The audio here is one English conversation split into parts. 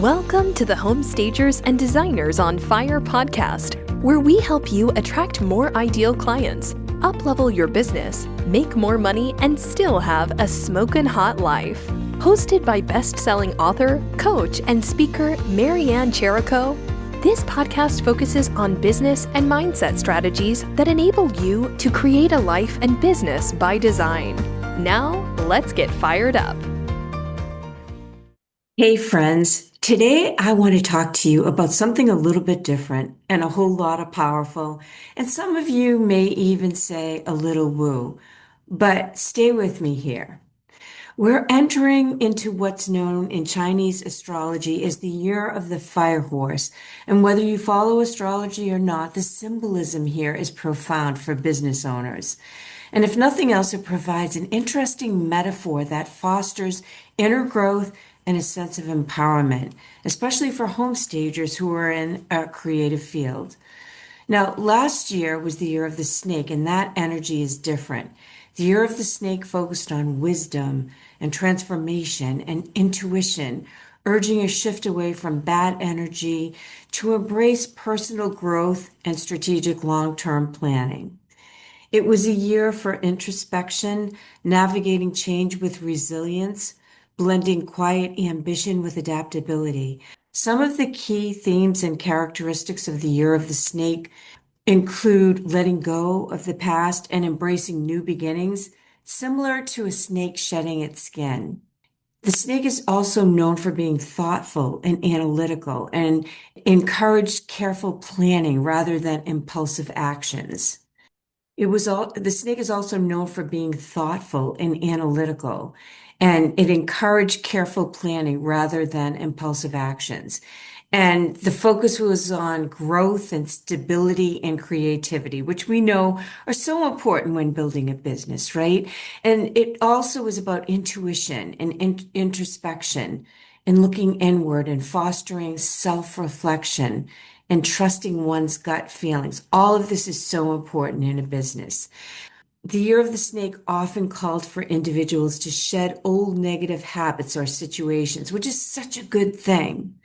Welcome to the Home Stagers and Designers on Fire podcast, where we help you attract more ideal clients, up-level your business, make more money, and still have a smokin' hot life. Hosted by best-selling author, coach, and speaker Marianne Cherico, this podcast focuses on business and mindset strategies that enable you to create a life and business by design. Now, let's get fired up. Hey friends, today I want to talk to you about something a little bit different and a whole lot of powerful, and some of you may even say a little woo, but stay with me here. We're entering into what's known in Chinese astrology as the year of the fire horse, and whether you follow astrology or not, the symbolism here is profound for business owners. And if nothing else, it provides an interesting metaphor that fosters inner growth and a sense of empowerment, especially for home stagers who are in a creative field. Now, last year was the year of the snake, and that energy is different. The year of the snake focused on wisdom and transformation and intuition, urging a shift away from bad energy to embrace personal growth and strategic long-term planning. It was a year for introspection, navigating change with resilience, blending quiet ambition with adaptability. Some of the key themes and characteristics of the year of the snake include letting go of the past and embracing new beginnings, similar to a snake shedding its skin. The snake is also known for being thoughtful and analytical and encouraged careful planning rather than impulsive actions. The snake is also known for being thoughtful and analytical, and it encouraged careful planning rather than impulsive actions. And the focus was on growth and stability and creativity, which we know are so important when building a business, right? And it also was about intuition and introspection and looking inward and fostering self-reflection and trusting one's gut feelings. All of this is so important in a business. The year of the snake often called for individuals to shed old negative habits or situations, which is such a good thing.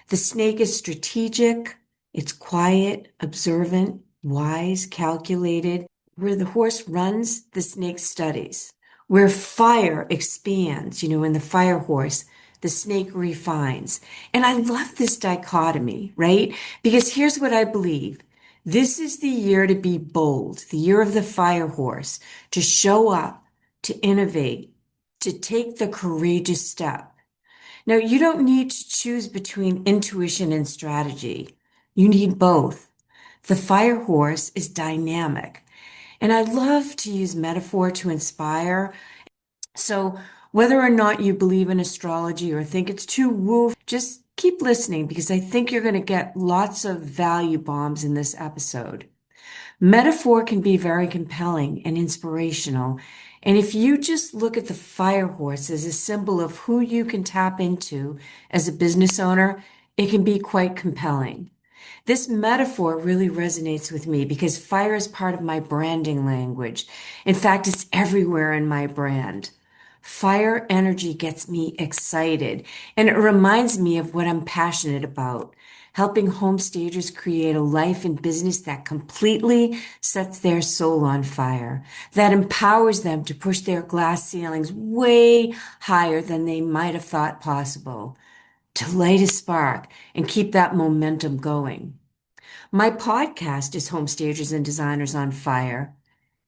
The snake is strategic, it's quiet, observant, wise, calculated. Where the horse runs, the snake studies. Where fire expands, in the fire horse, the snake refines. And I love this dichotomy, right? Because here's what I believe. This is the year to be bold, the year of the fire horse, to show up, to innovate, to take the courageous step. Now, you don't need to choose between intuition and strategy. You need both. The fire horse is dynamic. And I love to use metaphor to inspire. So whether or not you believe in astrology or think it's too woo, just keep listening because I think you're going to get lots of value bombs in this episode. Metaphor can be very compelling and inspirational. And if you just look at the fire horse as a symbol of who you can tap into as a business owner, it can be quite compelling. This metaphor really resonates with me because fire is part of my branding language. In fact, it's everywhere in my brand. Fire energy gets me excited, and it reminds me of what I'm passionate about, helping home stagers create a life and business that completely sets their soul on fire, that empowers them to push their glass ceilings way higher than they might have thought possible, to light a spark and keep that momentum going. My podcast is Home Stagers and Designers on Fire.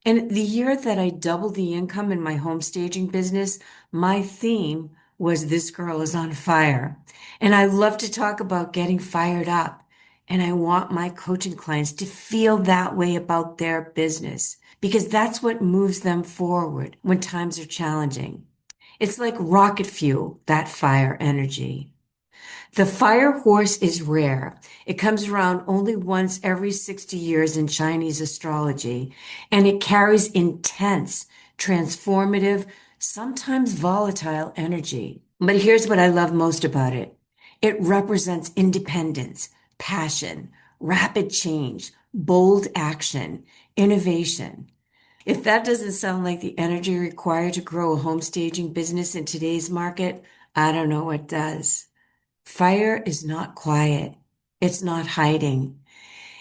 And the year that I doubled the income in my home staging business, my theme was This Girl is on Fire. And I love to talk about getting fired up. And I want my coaching clients to feel that way about their business because that's what moves them forward when times are challenging. It's like rocket fuel, that fire energy. The fire horse is rare. It comes around only once every 60 years in Chinese astrology, and it carries intense, transformative, sometimes volatile energy. But here's what I love most about it. It represents independence, passion, rapid change, bold action, innovation. If that doesn't sound like the energy required to grow a home staging business in today's market, I don't know what does. Fire is not quiet. It's not hiding.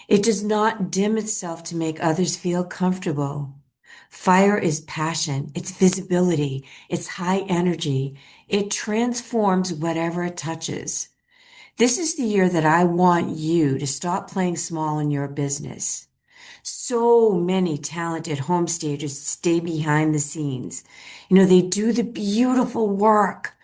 It does not dim itself to make others feel comfortable. Fire is passion, it's visibility, it's high energy. It transforms whatever it touches. This is the year that I want you to stop playing small in your business. So many talented home stagers stay behind the scenes. They do the beautiful work,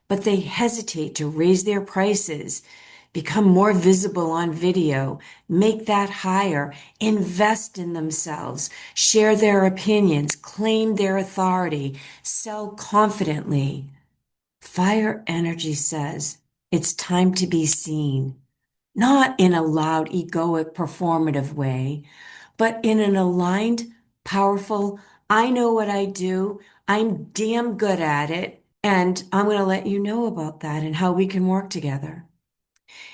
but they hesitate to raise their prices, become more visible on video, make that higher, invest in themselves, share their opinions, claim their authority, sell confidently. Fire energy says it's time to be seen, not in a loud, egoic, performative way, but in an aligned, powerful, I know what I do, I'm damn good at it, and I'm going to let you know about that and how we can work together.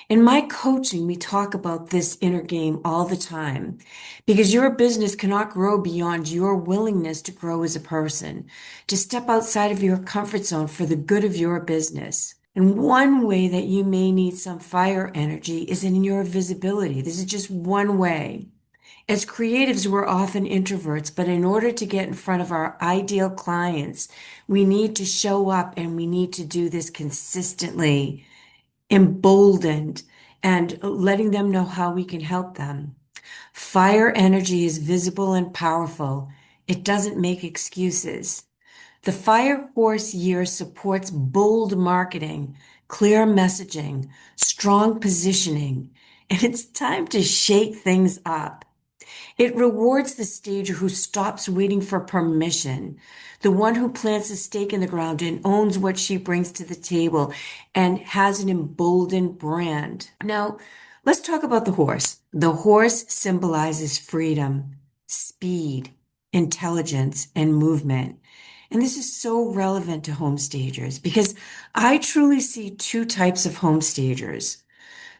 In my coaching, we talk about this inner game all the time because your business cannot grow beyond your willingness to grow as a person, to step outside of your comfort zone for the good of your business. And one way that you may need some fire energy is in your visibility. This is just one way. As creatives, we're often introverts, but in order to get in front of our ideal clients, we need to show up and we need to do this consistently, emboldened, and letting them know how we can help them. Fire energy is visible and powerful. It doesn't make excuses. The Fire Horse year supports bold marketing, clear messaging, strong positioning, and it's time to shake things up. It rewards the stager who stops waiting for permission, the one who plants a stake in the ground and owns what she brings to the table and has an emboldened brand. Now, let's talk about the horse. The horse symbolizes freedom, speed, intelligence, and movement. And this is so relevant to home stagers because I truly see two types of home stagers.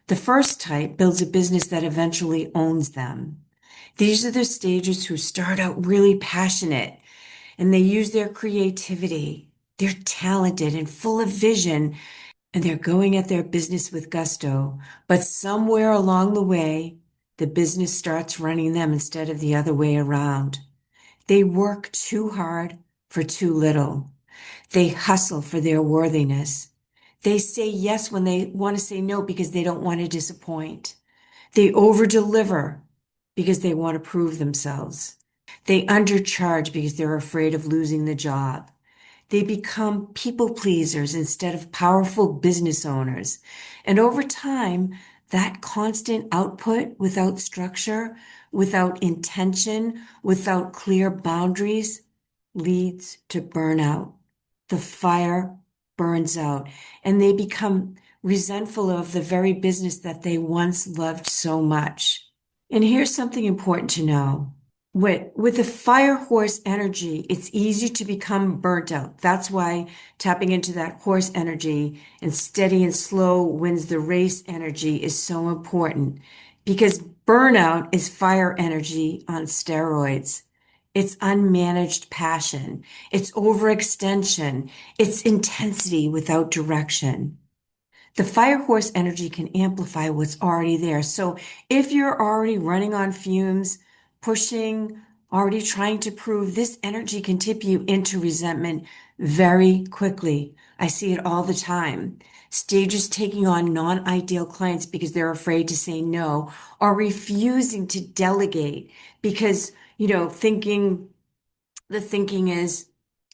The first type builds a business that eventually owns them. These are the stagers who start out really passionate and they use their creativity. They're talented and full of vision and they're going at their business with gusto. But somewhere along the way, the business starts running them instead of the other way around. They work too hard for too little. They hustle for their worthiness. They say yes when they want to say no because they don't want to disappoint. They over-deliver because they want to prove themselves. They undercharge because they're afraid of losing the job. They become people pleasers instead of powerful business owners. And over time, that constant output without structure, without intention, without clear boundaries leads to burnout. The fire burns out and they become resentful of the very business that they once loved so much. And here's something important to know. With the fire horse energy, it's easy to become burnt out. That's why tapping into that horse energy and steady and slow wins the race energy is so important because burnout is fire energy on steroids. It's unmanaged passion. It's overextension. It's intensity without direction. The fire horse energy can amplify what's already there. So if you're already running on fumes, pushing, already trying to prove, this energy can tip you into resentment very quickly. I see it all the time. Stagers taking on non-ideal clients because they're afraid to say no or refusing to delegate because, the thinking is,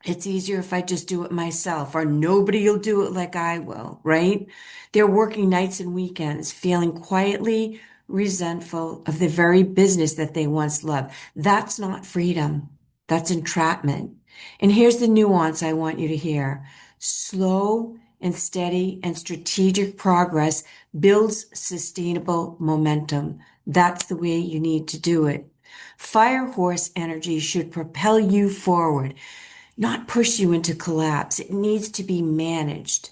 it's easier if I just do it myself, or nobody will do it like I will, right? They're working nights and weekends, feeling quietly resentful of the very business that they once loved. That's not freedom. That's entrapment. And here's the nuance I want you to hear. Slow and steady and strategic progress builds sustainable momentum. That's the way you need to do it. Fire horse energy should propel you forward, not push you into collapse. It needs to be managed.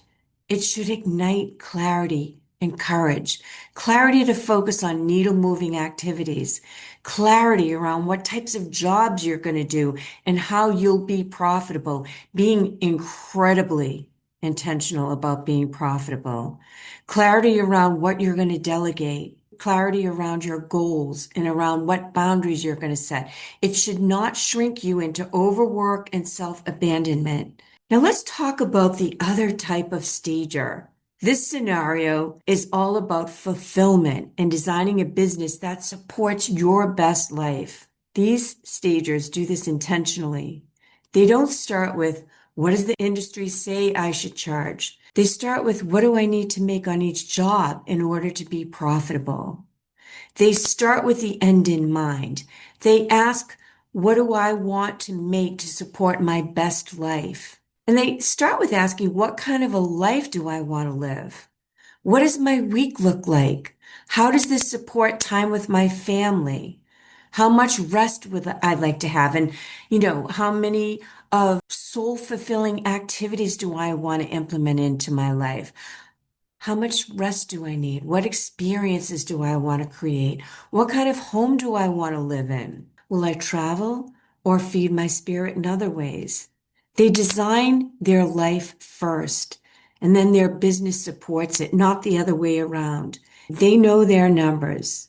It should ignite clarity and courage. Clarity to focus on needle moving activities. Clarity around what types of jobs you're going to do and how you'll be profitable. Being incredibly intentional about being profitable. Clarity around what you're going to delegate, clarity around your goals and around what boundaries you're going to set. It should not shrink you into overwork and self-abandonment. Now let's talk about the other type of stager. This scenario is all about fulfillment and designing a business that supports your best life. These stagers do this intentionally. They don't start with, what does the industry say I should charge? They start with, what do I need to make on each job in order to be profitable? They start with the end in mind. They ask, what do I want to make to support my best life? And they start with asking, what kind of a life do I want to live? What does my week look like? How does this support time with my family? How much rest would I like to have? And, how many of soul fulfilling activities do I want to implement into my life? How much rest do I need? What experiences do I want to create? What kind of home do I want to live in? Will I travel or feed my spirit in other ways? They design their life first, and then their business supports it, not the other way around. They know their numbers.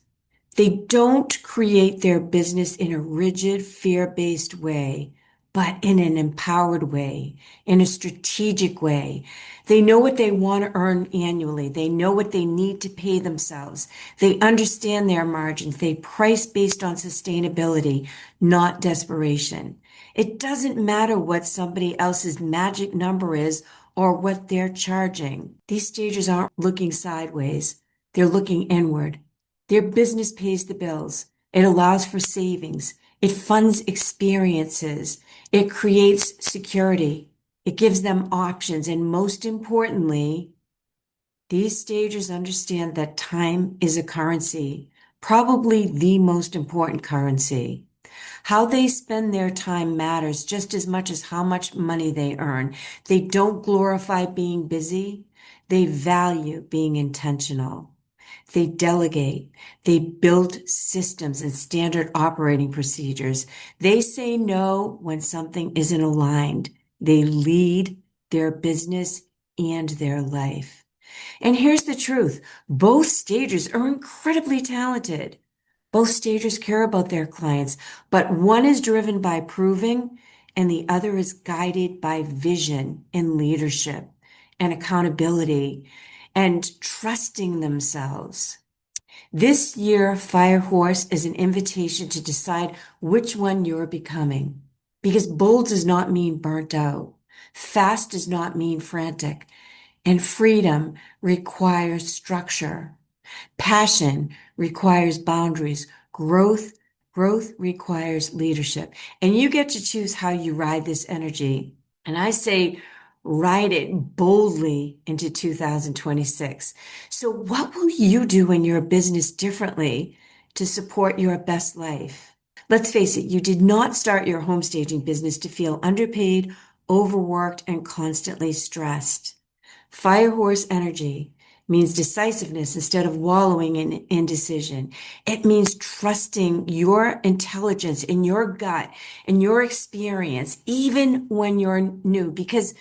They don't create their business in a rigid, fear-based way, but in an empowered way, in a strategic way. They know what they want to earn annually. They know what they need to pay themselves. They understand their margins. They price based on sustainability, not desperation. It doesn't matter what somebody else's magic number is or what they're charging. These stagers aren't looking sideways. They're looking inward. Their business pays the bills. It allows for savings. It funds experiences. It creates security. It gives them options. And most importantly, these stagers understand that time is a currency, probably the most important currency. How they spend their time matters just as much as how much money they earn. They don't glorify being busy. They value being intentional. They delegate. They build systems and standard operating procedures. They say no when something isn't aligned. They lead their business and their life. And here's the truth. Both stagers are incredibly talented. Both stagers care about their clients, but one is driven by proving and the other is guided by vision and leadership and accountability and trusting themselves. This year, Fire Horse is an invitation to decide which one you're becoming. Because bold does not mean burnt out. Fast does not mean frantic. And freedom requires structure. Passion requires boundaries. Growth requires leadership. And you get to choose how you ride this energy. And I say, ride it boldly into 2026. So what will you do in your business differently to support your best life? Let's face it, you did not start your home staging business to feel underpaid, overworked, and constantly stressed. Firehorse energy means decisiveness instead of wallowing in indecision. It means trusting your intelligence in your gut and your experience, even when you're new, because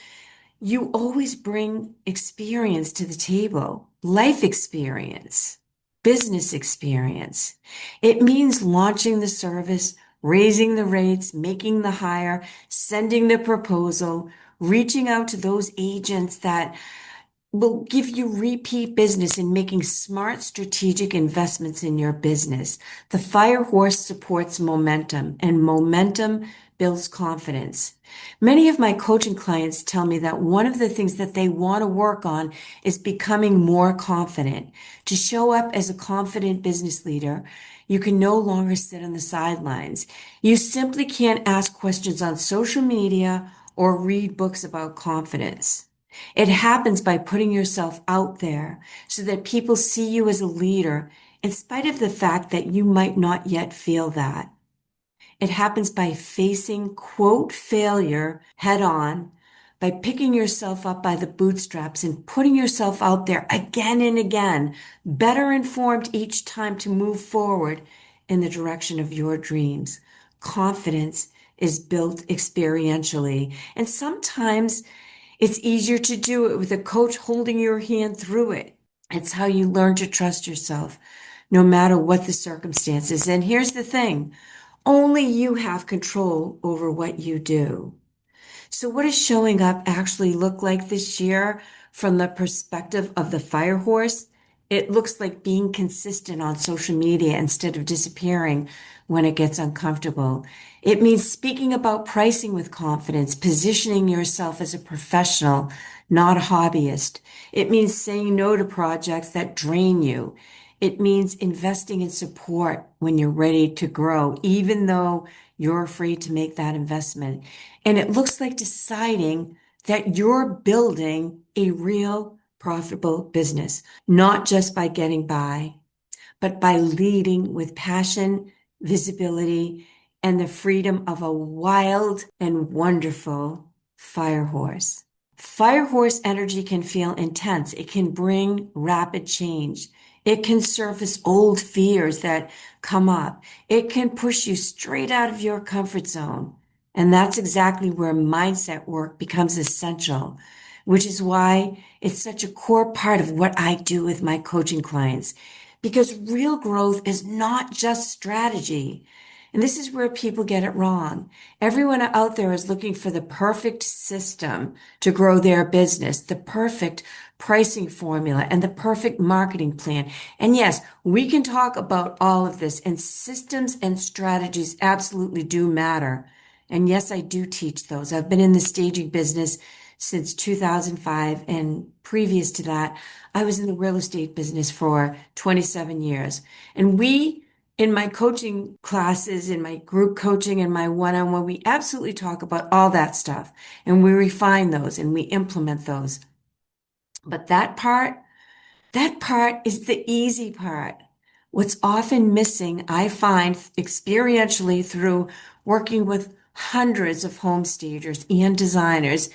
you always bring experience to the table, life experience, business experience. It means launching the service, raising the rates, making the hire, sending the proposal, reaching out to those agents that will give you repeat business in making smart strategic investments in your business. The Fire Horse supports momentum, and momentum builds confidence. Many of my coaching clients tell me that one of the things that they want to work on is becoming more confident. To show up as a confident business leader, you can no longer sit on the sidelines. You simply can't ask questions on social media or read books about confidence. It happens by putting yourself out there so that people see you as a leader, in spite of the fact that you might not yet feel that. It happens by facing, quote, failure head on, by picking yourself up by the bootstraps and putting yourself out there again and again, better informed each time to move forward in the direction of your dreams. Confidence is built experientially, and sometimes It's easier to do it with a coach holding your hand through it. It's how you learn to trust yourself, no matter what the circumstances. And here's the thing, only you have control over what you do. So, what does showing up actually look like this year from the perspective of the fire horse? It looks like being consistent on social media instead of disappearing when it gets uncomfortable. It means speaking about pricing with confidence, positioning yourself as a professional, not a hobbyist. It means saying no to projects that drain you. It means investing in support when you're ready to grow, even though you're afraid to make that investment. And it looks like deciding that you're building a real profitable business, not just by getting by, but by leading with passion, visibility, and the freedom of a wild and wonderful fire horse. Fire horse energy can feel intense. It can bring rapid change. It can surface old fears that come up. It can push you straight out of your comfort zone. And that's exactly where mindset work becomes essential, which is why it's such a core part of what I do with my coaching clients. Because real growth is not just strategy. And this is where people get it wrong. Everyone out there is looking for the perfect system to grow their business, the perfect pricing formula, and the perfect marketing plan. And yes, we can talk about all of this, and systems and strategies absolutely do matter. And yes, I do teach those. I've been in the staging business since 2005, and previous to that, I was in the real estate business for 27 years. And in my coaching classes, in my group coaching and my one-on-one, we absolutely talk about all that stuff, and we refine those and we implement those. But that part is the easy part. What's often missing, I find experientially through working with hundreds of home stagers and designers,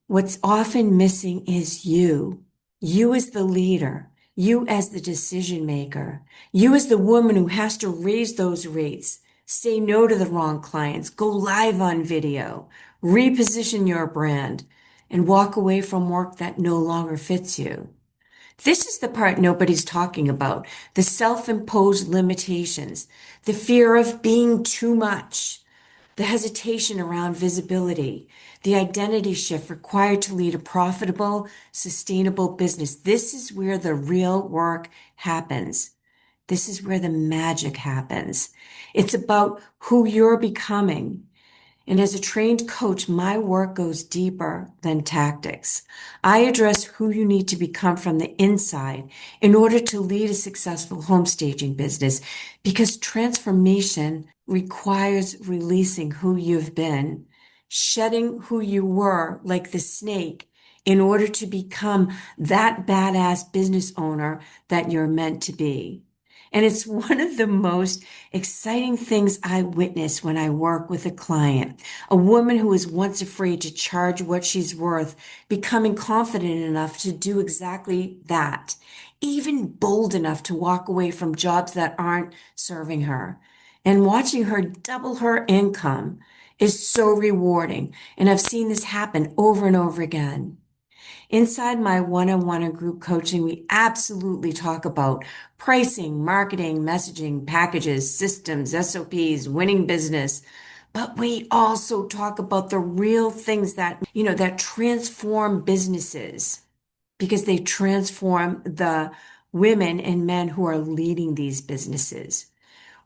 what's often missing is you. You as the leader, you as the decision maker, you as the woman who has to raise those rates, say no to the wrong clients, go live on video, reposition your brand, and walk away from work that no longer fits you. This is the part nobody's talking about, the self-imposed limitations, the fear of being too much, the hesitation around visibility, the identity shift required to lead a profitable, sustainable business. This is where the real work happens. This is where the magic happens. It's about who you're becoming. And as a trained coach, my work goes deeper than tactics. I address who you need to become from the inside in order to lead a successful home staging business, because transformation requires releasing who you've been, shedding who you were like the snake in order to become that badass business owner that you're meant to be. And it's one of the most exciting things I witness when I work with a client, a woman who was once afraid to charge what she's worth, becoming confident enough to do exactly that, even bold enough to walk away from jobs that aren't serving her. And watching her double her income is so rewarding. And I've seen this happen over and over again. Inside my one-on-one and group coaching, we absolutely talk about pricing, marketing, messaging, packages, systems, SOPs, winning business. But we also talk about the real things that transform businesses, because they transform the women and men who are leading these businesses.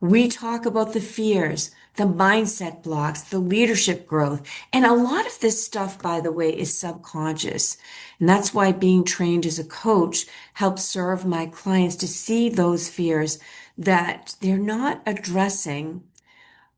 We talk about the fears, the mindset blocks, the leadership growth. And a lot of this stuff, by the way, is subconscious. And that's why being trained as a coach helps serve my clients to see those fears that they're not addressing,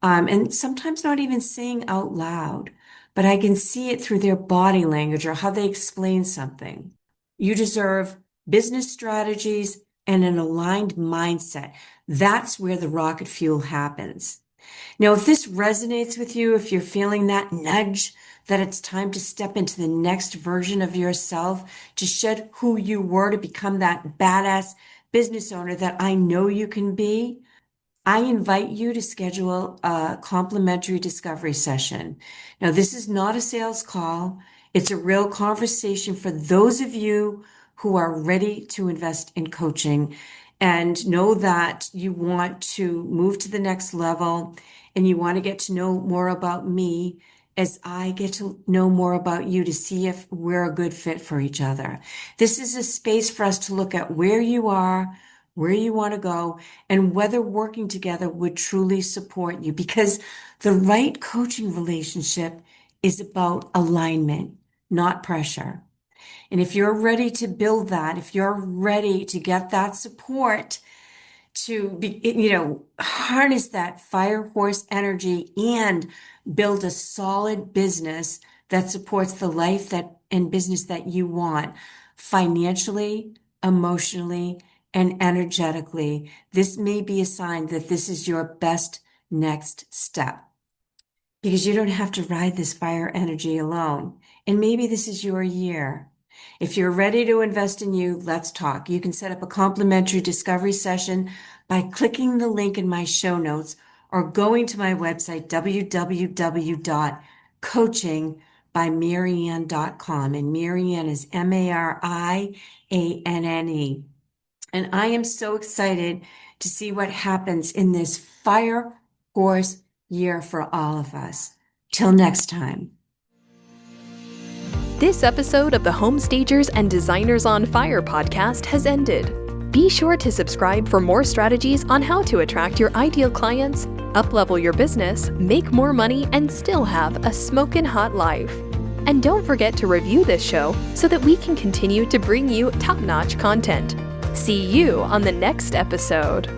and sometimes not even saying out loud, but I can see it through their body language or how they explain something. You deserve business strategies and an aligned mindset. That's where the rocket fuel happens. Now, if this resonates with you, if you're feeling that nudge that it's time to step into the next version of yourself, to shed who you were to become that badass business owner that I know you can be, I invite you to schedule a complimentary discovery session. Now, this is not a sales call. It's a real conversation for those of you who are ready to invest in coaching and know that you want to move to the next level and you want to get to know more about me as I get to know more about you to see if we're a good fit for each other. This is a space for us to look at where you are, where you want to go, and whether working together would truly support you, because the right coaching relationship is about alignment, not pressure. And if you're ready to build that, if you're ready to get that support, to be, harness that fire horse energy and build a solid business that supports the life that and business that you want financially, emotionally, and energetically, this may be a sign that this is your best next step. Because you don't have to ride this fire energy alone. And maybe this is your year. If you're ready to invest in you, let's talk. You can set up a complimentary discovery session by clicking the link in my show notes or going to my website, www.coachingbymarianne.com. And Marianne is Marianne. And I am so excited to see what happens in this fire horse year for all of us. Till next time. This episode of the Home Stagers and Designers on Fire podcast has ended. Be sure to subscribe for more strategies on how to attract your ideal clients, uplevel your business, make more money, and still have a smokin' hot life. And don't forget to review this show so that we can continue to bring you top-notch content. See you on the next episode.